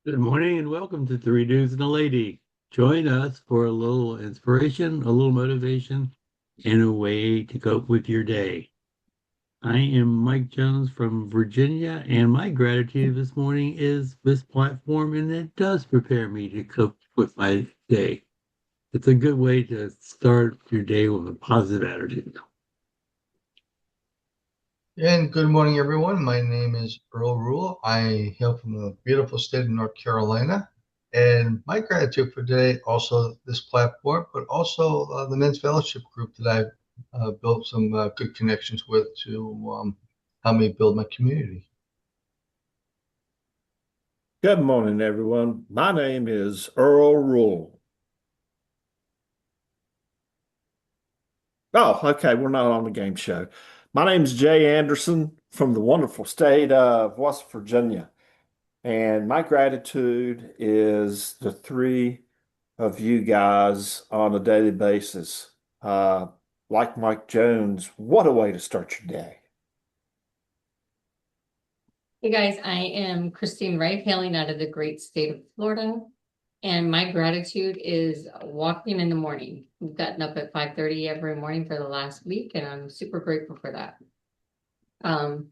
Good morning and welcome to Three Dudes and a Lady. Join us for a little inspiration, a little motivation, and a way to cope with your day. I am Mike Jones from Virginia, and my gratitude this morning is this platform, and it does prepare me to cope with my day. It's a good way to start your day with a positive attitude. And good morning, everyone. My name is Earl. I hail from the beautiful state of North Carolina. And my gratitude for today, also this platform, but also the men's fellowship group that I've built some good connections with to help me build my community. Good morning, everyone. My name is Earl. Oh, okay, we're not on the game show. My name is Jay Anderson from the wonderful state of West Virginia, and my gratitude is the three of you guys on a daily basis. Uh, like Mike Jones, what a way to start your day. Hey guys, I am Christine Wright, hailing out of the great state of Florida. And my gratitude is walking in the morning. We've gotten up at 5:30 every morning for the last week, and I'm super grateful for that. Um,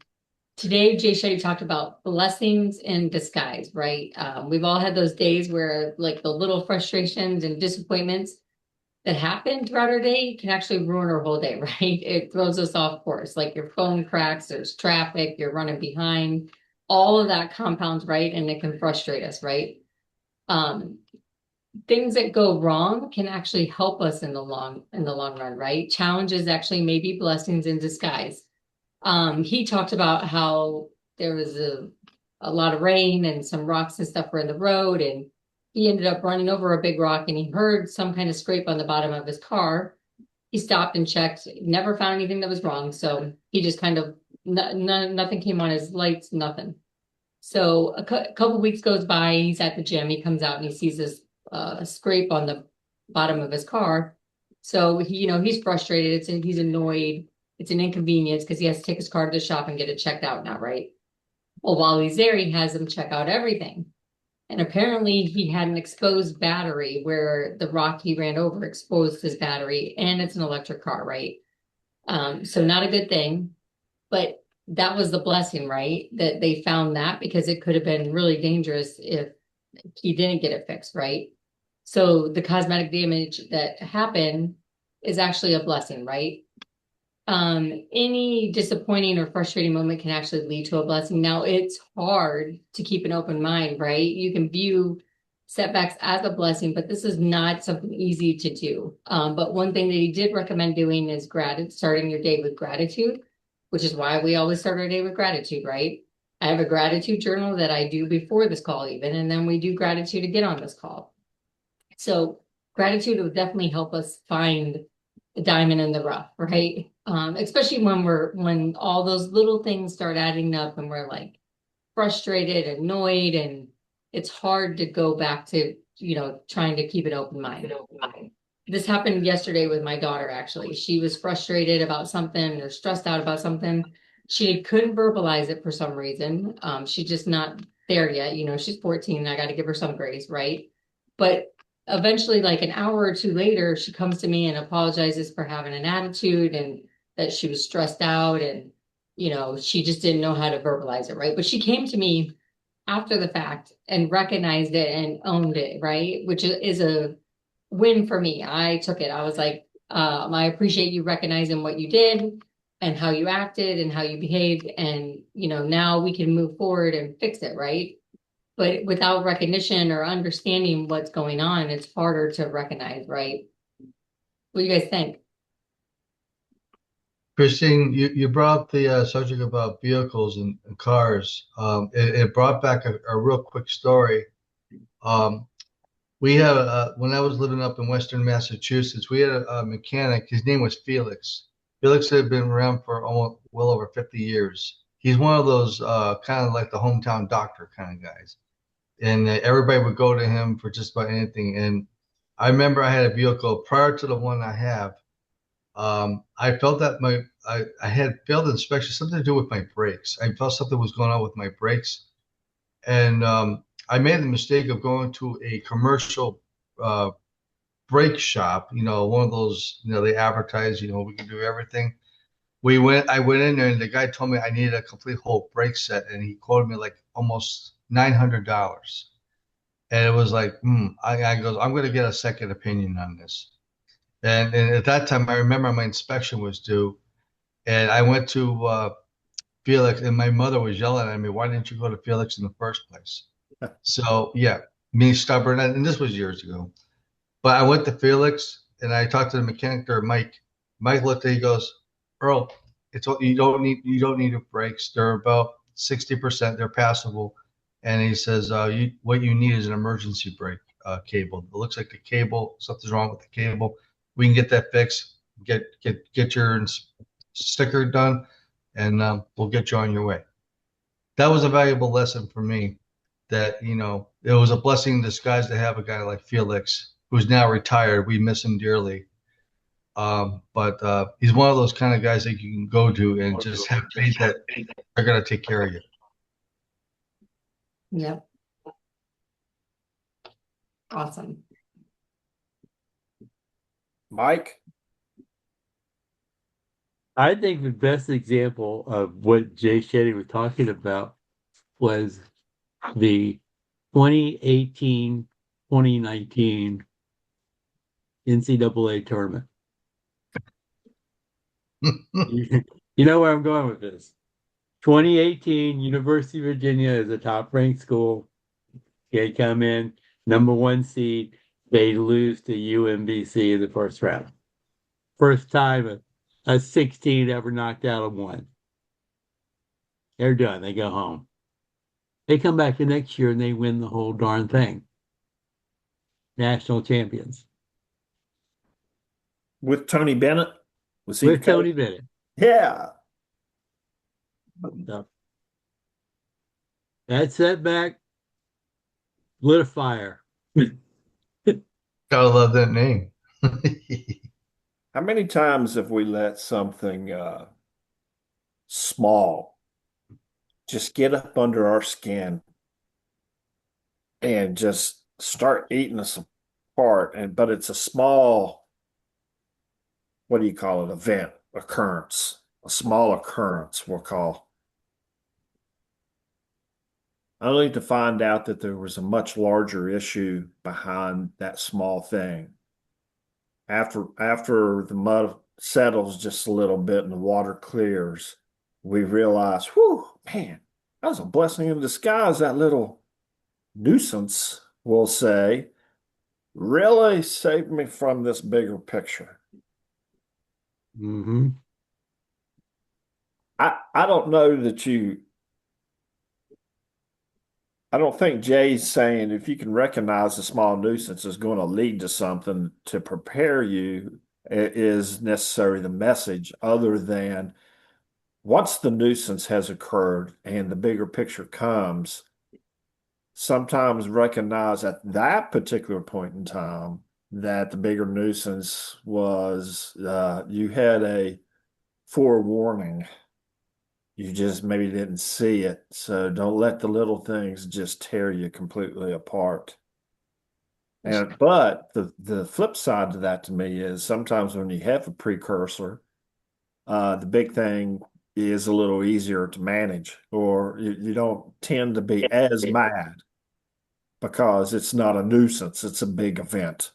Today, Jay Shetty talked about blessings in disguise, right? We've all had those days where like the little frustrations and disappointments that happen throughout our day can actually ruin our whole day, right? It throws us off course. Like your phone cracks, there's traffic, you're running behind, all of that compounds, right? And it can frustrate us, right? Um, Things that go wrong can actually help us in the long run, right? Challenges actually may be blessings in disguise. He talked about how there was a lot of rain and some rocks and stuff were in the road, and he ended up running over a big rock and he heard some kind of scrape on the bottom of his car. He stopped and checked, never found anything that was wrong. So he just kind of, nothing came on his lights, nothing. So couple weeks goes by, he's at the gym, he comes out and he sees this scrape on the bottom of his car. So he's frustrated, he's annoyed, it's an inconvenience because he has to take his car to the shop and get it checked out now, right? Well, while he's there, he has them check out everything. And apparently he had an exposed battery where the rock he ran over exposed his battery, and it's an electric car, right? So not a good thing, but that was the blessing, right? That they found that, because it could have been really dangerous if he didn't get it fixed, right? So the cosmetic damage that happened is actually a blessing, right? Any disappointing or frustrating moment can actually lead to a blessing. Now, it's hard to keep an open mind, right? You can view setbacks as a blessing, but this is not something easy to do. But one thing that he did recommend doing is starting your day with gratitude, which is why we always start our day with gratitude, right? I have a gratitude journal that I do before this call, even, and then we do gratitude to get on this call. So gratitude will definitely help us find the diamond in the rough, right? Especially when all those little things start adding up and we're like frustrated, annoyed, and it's hard to go back to, trying to keep an open mind. This happened yesterday with my daughter, actually. She was frustrated about something or stressed out about something. She couldn't verbalize it for some reason. She's just not there yet. She's 14. I got to give her some grace, right? But eventually, like an hour or two later, she comes to me and apologizes for having an attitude and that she was stressed out, and she just didn't know how to verbalize it, right? But she came to me after the fact and recognized it and owned it, right? Which is a win for me. I took it. I was like, I appreciate you recognizing what you did and how you acted and how you behaved, and now we can move forward and fix it, right? But without recognition or understanding what's going on, it's harder to recognize, right? What do you guys think? Christine, you brought up the subject about vehicles and cars. It brought back a real quick story. Um, we had when I was living up in Western Massachusetts, we had a mechanic. His name was Felix. Felix had been around for almost well over 50 years. He's one of those kind of like the hometown doctor kind of guys, and everybody would go to him for just about anything. And I remember I had a vehicle prior to the one I have. I felt that I had failed inspection, something to do with my brakes. I felt something was going on with my brakes, and I made the mistake of going to a commercial uh, brake shop. One of those. They advertise. We can do everything. I went in there, and the guy told me I needed a complete whole brake set, and he quoted me like almost $900. And it was like, I goes, I'm going to get a second opinion on this. And at that time, I remember my inspection was due, and I went to Felix, and my mother was yelling at me, "Why didn't you go to Felix in the first place?" So yeah, me stubborn, and this was years ago. But I went to Felix, and I talked to the mechanic there, Mike. Mike looked at it, he goes, "Earl, you don't need brakes. They're about 60%. They're passable." And he says, what you need is an emergency brake cable. It looks like the cable, something's wrong with the cable. We can get that fixed. Get your sticker done, and we'll get you on your way. That was a valuable lesson for me. That it was a blessing in disguise to have a guy like Felix, who's now retired. We miss him dearly. But he's one of those kind of guys that you can go to and just have faith that they're going to take care of you. Yep. Awesome. Mike? I think the best example of what Jay Shetty was talking about was the 2018-2019 NCAA tournament. You know where I'm going with this. 2018, University of Virginia is a top-ranked school. They come in, number 1 seed. They lose to UMBC in the first round. First time a 16 ever knocked out of one. They're done. They go home. They come back the next year and they win the whole darn thing. National champions. With Tony Bennett? Was he With Tony Bennett. Yeah. So, that setback lit a fire. Gotta love that name. How many times have we let something small just get up under our skin and just start eating us apart? But it's a small, what do you call it? Event, occurrence, a small occurrence, we'll call. Only to find out that there was a much larger issue behind that small thing. After the mud settles just a little bit and the water clears, we realize, whew, man, that was a blessing in disguise. That little nuisance, we'll say, really saved me from this bigger picture. Mm-hmm. I don't know that I don't think Jay's saying if you can recognize a small nuisance is going to lead to something to prepare you is necessarily the message, other than once the nuisance has occurred and the bigger picture comes, sometimes recognize at that particular point in time that the bigger nuisance was you had a forewarning. You just maybe didn't see it. So don't let the little things just tear you completely apart. But the flip side to that to me is sometimes when you have a precursor, the big thing is a little easier to manage, or you don't tend to be as mad because it's not a nuisance, it's a big event.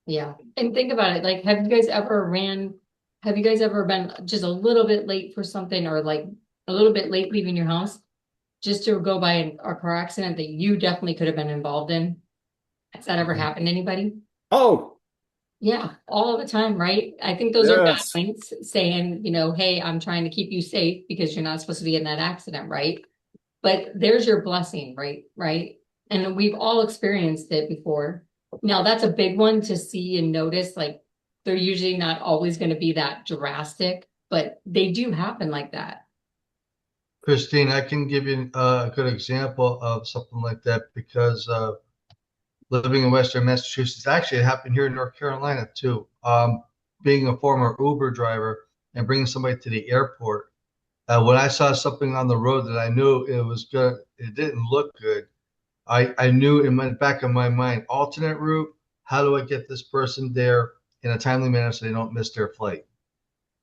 Yeah. And think about it. Like, have you guys ever been just a little bit late for something, or like a little bit late leaving your house just to go by a car accident that you definitely could have been involved in? Has that ever happened to anybody? Oh, yeah, all the time, right? I think those are yes. guidelines saying, hey, I'm trying to keep you safe because you're not supposed to be in that accident, right? But there's your blessing, right? Right. And we've all experienced it before. Now that's a big one to see and notice. Like, they're usually not always going to be that drastic, but they do happen like that. Christine, I can give you a good example of something like that because living in Western Massachusetts, actually it happened here in North Carolina too. Being a former Uber driver and bringing somebody to the airport, When I saw something on the road that I knew it was good, it didn't look good. I knew in the back of my mind, alternate route. How do I get this person there in a timely manner so they don't miss their flight?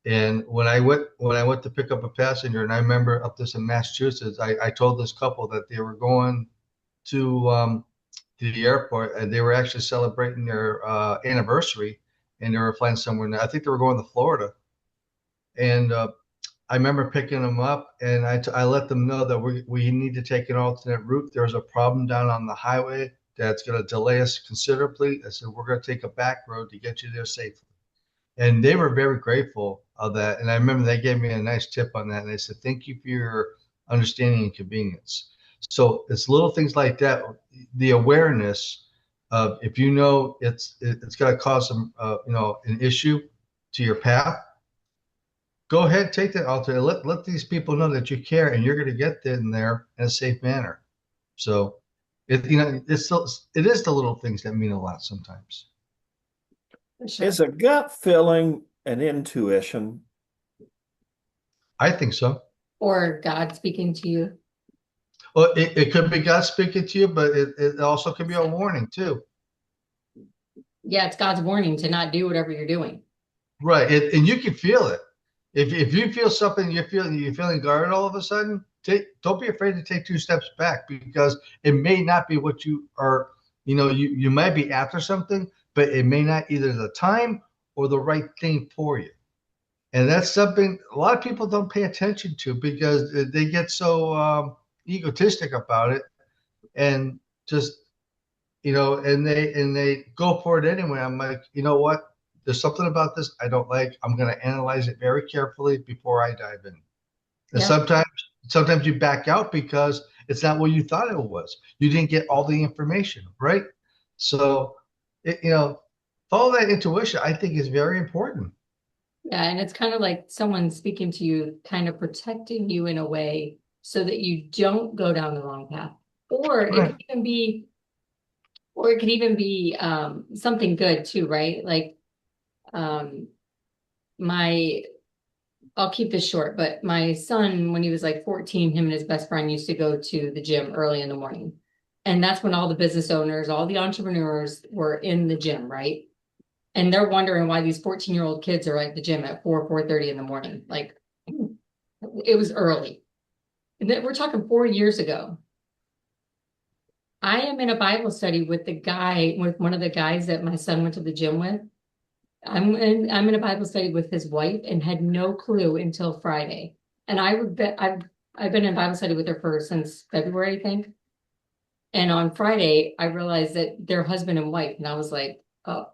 And when I went to pick up a passenger, and I remember up this in Massachusetts, I told this couple that they were going to the airport, and they were actually celebrating their anniversary, and they were flying somewhere. I think they were going to Florida, and I remember picking them up, and I let them know that we need to take an alternate route. There's a problem down on the highway that's going to delay us considerably. I said we're going to take a back road to get you there safely, and they were very grateful of that. And I remember they gave me a nice tip on that, and they said thank you for your understanding and convenience. So it's little things like that, the awareness of if you know it's going to cause some an issue to your path, go ahead, take that alternate. Let these people know that you care and you're going to get in there in a safe manner. So it is the little things that mean a lot sometimes. Sure. Is a gut feeling an intuition? I think so. Or God speaking to you. Well, it could be God speaking to you, but it also could be a warning too. Yeah, it's God's warning to not do whatever you're doing. Right. And you can feel it. If you feel something, you're feeling guarded all of a sudden, don't be afraid to take 2 steps back, because it may not be what you are, you might be after something, but it may not either the time or the right thing for you. And that's something a lot of people don't pay attention to because they get so egotistic about it, and just and they go for it anyway. I'm like, you know what? There's something about this I don't like. I'm going to analyze it very carefully before I dive in. And Yeah. sometimes you back out because it's not what you thought it was. You didn't get all the information, right? So, follow that intuition. I think is very important. Yeah, and it's kind of like someone speaking to you, kind of protecting you in a way so that you don't go down the wrong path. Or it Right. could even be, or it could even be something good too, right? Like um my I'll keep this short, but my son, when he was like 14, him and his best friend used to go to the gym early in the morning. And that's when all the business owners, all the entrepreneurs were in the gym, right? And they're wondering why these 14-year-old kids are at the gym at 4:30 in the morning. Like it was early. And then we're talking 4 years ago. I am in a Bible study with one of the guys that my son went to the gym with. I'm in a Bible study with his wife and had no clue until Friday. And I would bet I've been in Bible study with her since February, I think. And on Friday, I realized that they're husband and wife. And I was like, oh.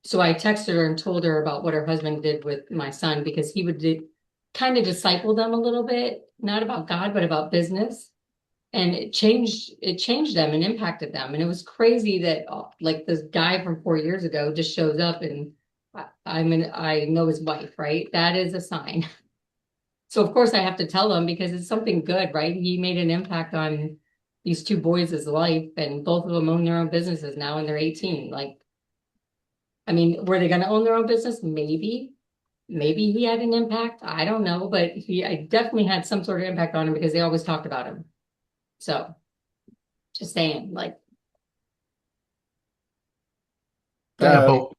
So I texted her and told her about what her husband did with my son, because he would kind of disciple them a little bit, not about God, but about business. And it changed them and impacted them. And it was crazy that like this guy from 4 years ago just shows up, and I know his wife, right? That is a sign. So of course I have to tell him because it's something good, right? He made an impact on these two boys' life, and both of them own their own businesses now, and they're 18. Like, I mean, were they going to own their own business? Maybe. Maybe he had an impact. I don't know, but I definitely had some sort of impact on him because they always talked about him. So just saying, like, Yeah, but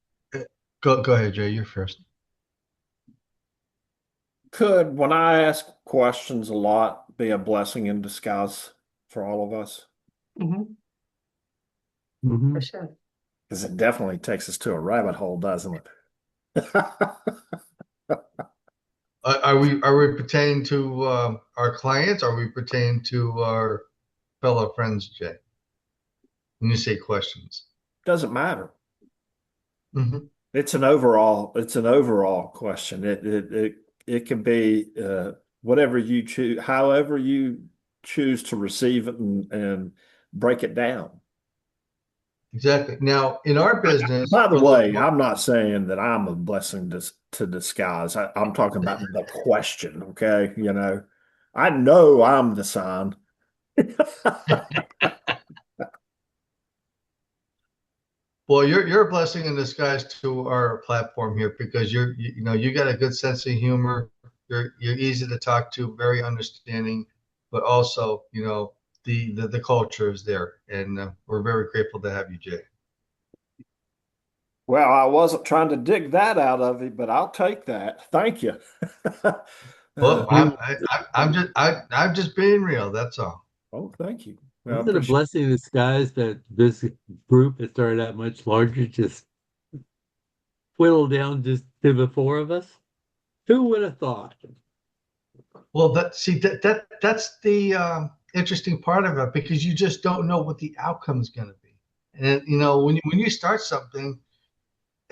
go ahead, Jay. You're first. Could, when I ask questions a lot, be a blessing in disguise for all of us? mhm, Mhm. for sure. Because it definitely takes us to a rabbit hole, doesn't it? Are we pertaining to our clients? Are we pertaining to our fellow friends, Jay? When you say questions. Doesn't matter. Hmm. It's an overall question. It can be whatever you choose, however you choose to receive it and break it down. Exactly. Now, in our business, By the for those, way, I'm not saying that I'm a blessing to disguise. I'm talking about the question, okay? I know I'm the sign. well, you're a blessing in disguise to our platform here because you got a good sense of humor. you're easy to talk to, very understanding, but also, the culture is there, and we're very grateful to have you, Jay. Well, I wasn't trying to dig that out of you, but I'll take that. Thank you. Well, It I'm just being real. That's all. Oh, thank you. Well, I was it a appreciate blessing in disguise that this group that started out much larger just whittled down just to the four of us? Who would have thought? Well, that's the interesting part of it, because you just don't know what the outcome is going to be. And when you start something,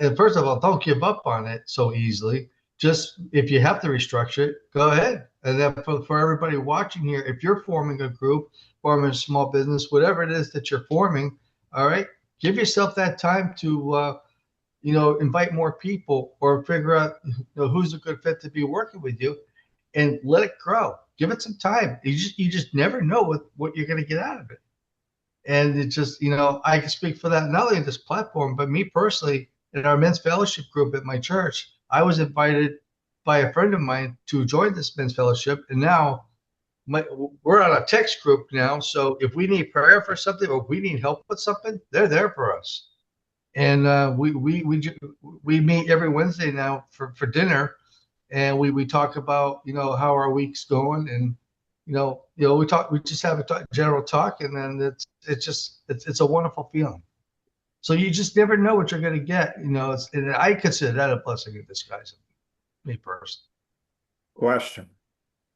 and first of all, don't give up on it so easily. Just if you have to restructure it, go ahead. And then for everybody watching here, if you're forming a group, forming a small business, whatever it is that you're forming, all right, give yourself that time to invite more people, or figure out who's a good fit to be working with you, and let it grow. Give it some time. You just never know what you're going to get out of it. And it just, I can speak for that, not only in this platform, but me personally, in our men's fellowship group at my church. I was invited by a friend of mine to join this men's fellowship. And now we're on a text group now. So if we need prayer for something, or if we need help with something, they're there for us. And we meet every Wednesday now for dinner, and we talk about how our week's going, and we just have a general talk, and then it's a wonderful feeling. So you just never know what you're going to get. And I consider that a blessing in disguise, me personally. question.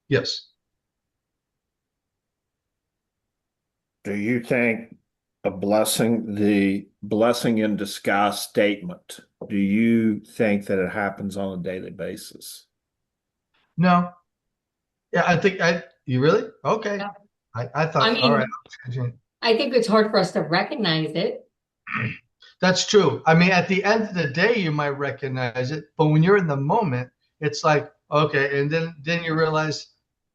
Yes. Do you think the blessing in disguise statement, do you think that it happens on a daily basis? No. Yeah, you really? Okay. Yeah. I thought, I mean, all right. I think it's hard for us to recognize it. That's true. I mean, at the end of the day, you might recognize it, but when you're in the moment, it's like, okay, and then you realize,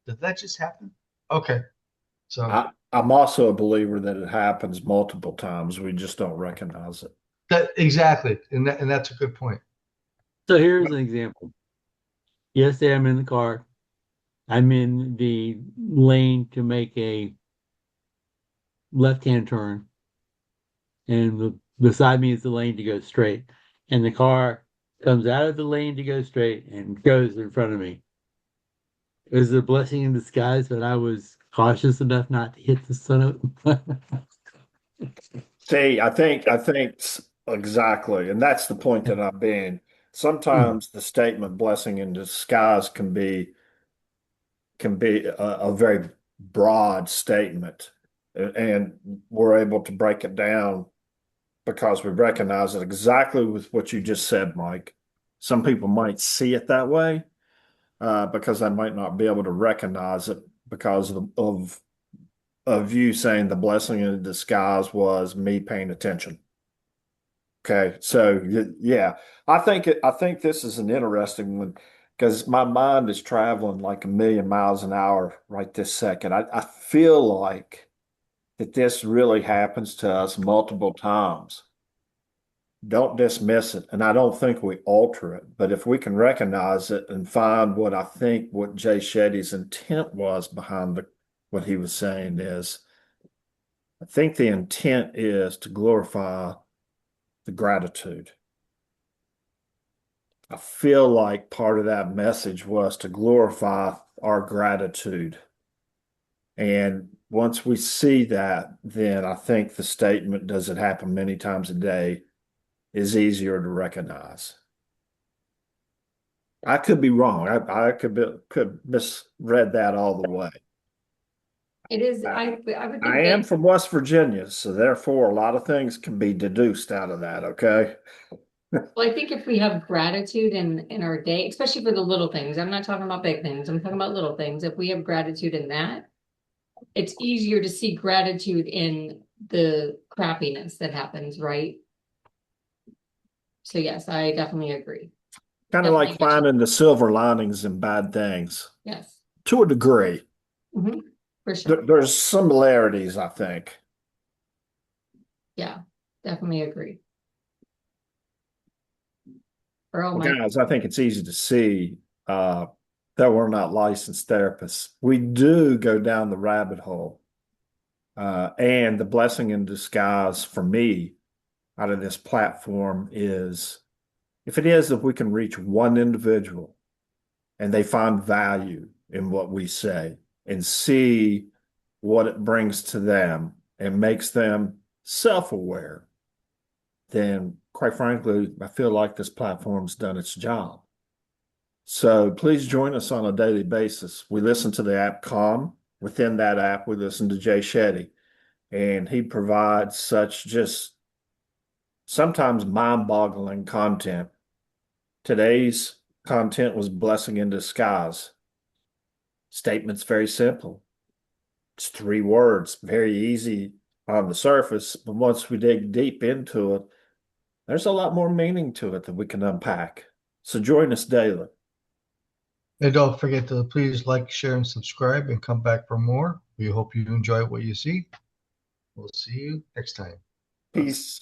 did that just happen? Okay, so I'm also a believer that it happens multiple times. We just don't recognize it. that exactly, and that's a good point. So here's an example. Yesterday, I'm in the car. I'm in the lane to make a left-hand turn, and beside me is the lane to go straight. And the car comes out of the lane to go straight and goes in front of me. It was a blessing in disguise, but I was cautious enough not to hit the son of. See, I think exactly, and that's the point that I'm being. Sometimes the statement blessing in disguise can be a very broad statement, and we're able to break it down because we recognize it exactly with what you just said, Mike. Some people might see it that way, because they might not be able to recognize it because of you saying the blessing in disguise was me paying attention. Okay, so yeah, I think this is an interesting one because my mind is traveling like a million miles an hour right this second. I feel like that this really happens to us multiple times. Don't dismiss it, and I don't think we alter it. But if we can recognize it and find what Jay Shetty's intent was behind what he was saying is, I think the intent is to glorify the gratitude. I feel like part of that message was to glorify our gratitude. And once we see that, then I think the statement, does it happen many times a day, is easier to recognize. I could be wrong. I could misread that all the way. It is, I would I think am that, from West Virginia, so therefore a lot of things can be deduced out of that, okay? well, I think if we have gratitude in our day, especially for the little things, I'm not talking about big things, I'm talking about little things. If we have gratitude in that, it's easier to see gratitude in the crappiness that happens, right? So yes, I definitely agree. Kind of like Definitely. finding the silver linings in bad things Yes. to a degree. Mhm. For sure. There's similarities, I think. Yeah, definitely agree. Earl, Well, Mike, guys, I think it's easy to see that we're not licensed therapists. We do go down the rabbit hole. And the blessing in disguise for me out of this platform is if we can reach one individual and they find value in what we say and see what it brings to them and makes them self-aware, then quite frankly, I feel like this platform's done its job. So please join us on a daily basis. We listen to the app Calm. Within that app, we listen to Jay Shetty, and he provides such just sometimes mind-boggling content. Today's content was blessing in disguise. Statement's very simple. It's 3 words, very easy on the surface, but once we dig deep into it, there's a lot more meaning to it that we can unpack. So join us daily. And don't forget to please like, share, and subscribe and come back for more. We hope you enjoy what you see. We'll see you next time. Peace.